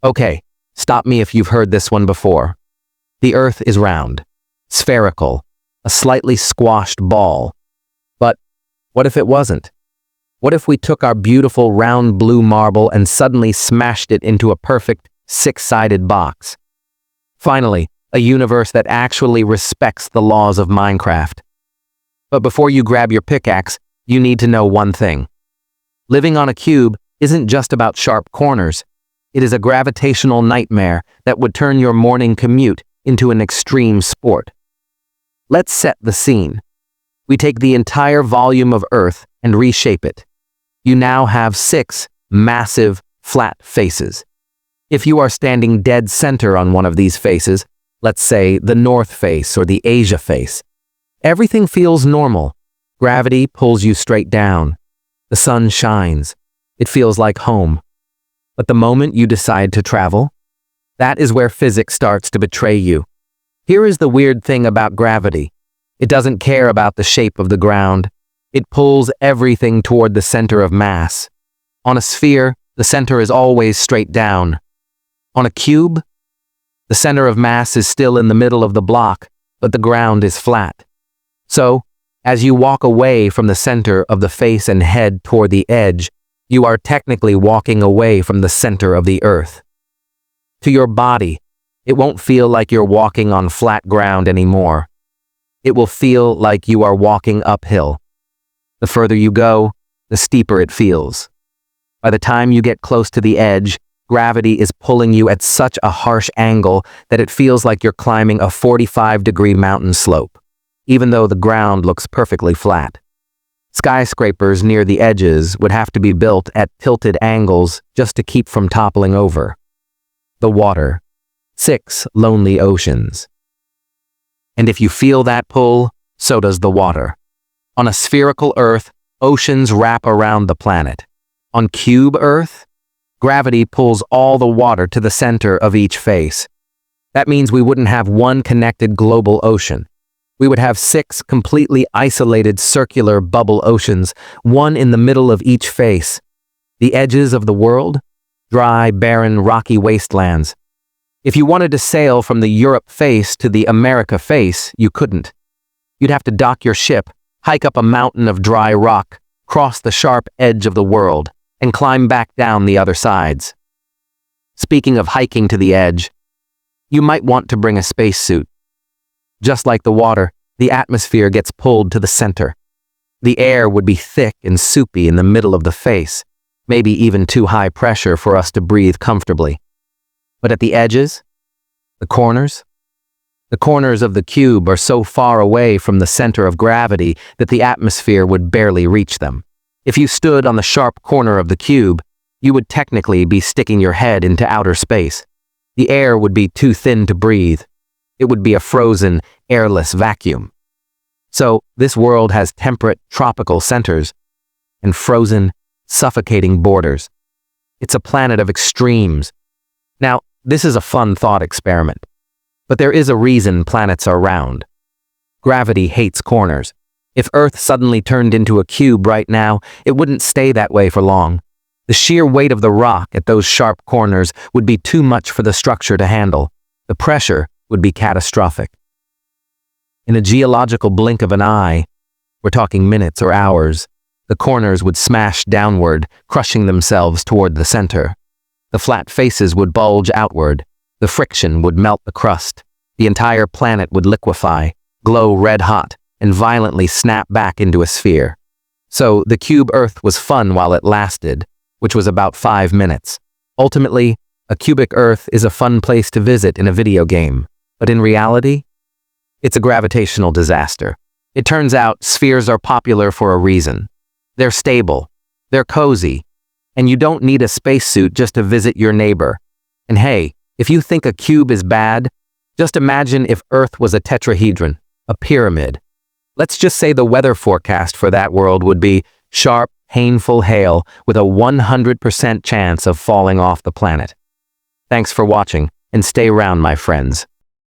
Okay, stop me if you've heard this one before. The Earth is round, spherical, a slightly squashed ball. But what if it wasn't? What if we took our beautiful round blue marble and suddenly smashed it into a perfect six-sided box? Finally, a universe that actually respects the laws of Minecraft. But before you grab your pickaxe, you need to know one thing. Living on a cube isn't just about sharp corners. It is a gravitational nightmare that would turn your morning commute into an extreme sport. Let's set the scene. We take the entire volume of Earth and reshape it. You now have 6 massive, flat faces. If you are standing dead center on one of these faces, let's say the North face or the Asia face, everything feels normal. Gravity pulls you straight down. The sun shines. It feels like home. But the moment you decide to travel, that is where physics starts to betray you. Here is the weird thing about gravity. It doesn't care about the shape of the ground. It pulls everything toward the center of mass. On a sphere, the center is always straight down. On a cube, the center of mass is still in the middle of the block, but the ground is flat. So, as you walk away from the center of the face and head toward the edge, you are technically walking away from the center of the Earth. To your body, it won't feel like you're walking on flat ground anymore. It will feel like you are walking uphill. The further you go, the steeper it feels. By the time you get close to the edge, gravity is pulling you at such a harsh angle that it feels like you're climbing a 45-degree mountain slope, even though the ground looks perfectly flat. Skyscrapers near the edges would have to be built at tilted angles just to keep from toppling over. The water. 6 lonely oceans. And if you feel that pull, so does the water. On a spherical Earth, oceans wrap around the planet. On cube Earth, gravity pulls all the water to the center of each face. That means we wouldn't have one connected global ocean. We would have 6 completely isolated circular bubble oceans, one in the middle of each face. The edges of the world? Dry, barren, rocky wastelands. If you wanted to sail from the Europe face to the America face, you couldn't. You'd have to dock your ship, hike up a mountain of dry rock, cross the sharp edge of the world, and climb back down the other sides. Speaking of hiking to the edge, you might want to bring a spacesuit. Just like the water, the atmosphere gets pulled to the center. The air would be thick and soupy in the middle of the face, maybe even too high pressure for us to breathe comfortably. But at the edges, the corners of the cube are so far away from the center of gravity that the atmosphere would barely reach them. If you stood on the sharp corner of the cube, you would technically be sticking your head into outer space. The air would be too thin to breathe. It would be a frozen, airless vacuum. So, this world has temperate, tropical centers and frozen, suffocating borders. It's a planet of extremes. Now, this is a fun thought experiment. But there is a reason planets are round. Gravity hates corners. If Earth suddenly turned into a cube right now, it wouldn't stay that way for long. The sheer weight of the rock at those sharp corners would be too much for the structure to handle. The pressure would be catastrophic. In a geological blink of an eye, we're talking minutes or hours, the corners would smash downward, crushing themselves toward the center. The flat faces would bulge outward. The friction would melt the crust. The entire planet would liquefy, glow red hot, and violently snap back into a sphere. So the cube Earth was fun while it lasted, which was about 5 minutes. Ultimately, a cubic Earth is a fun place to visit in a video game. But in reality, it's a gravitational disaster. It turns out spheres are popular for a reason. They're stable, they're cozy, and you don't need a spacesuit just to visit your neighbor. And hey, if you think a cube is bad, just imagine if Earth was a tetrahedron, a pyramid. Let's just say the weather forecast for that world would be sharp, painful hail with a 100% chance of falling off the planet. Thanks for watching, and stay round, my friends.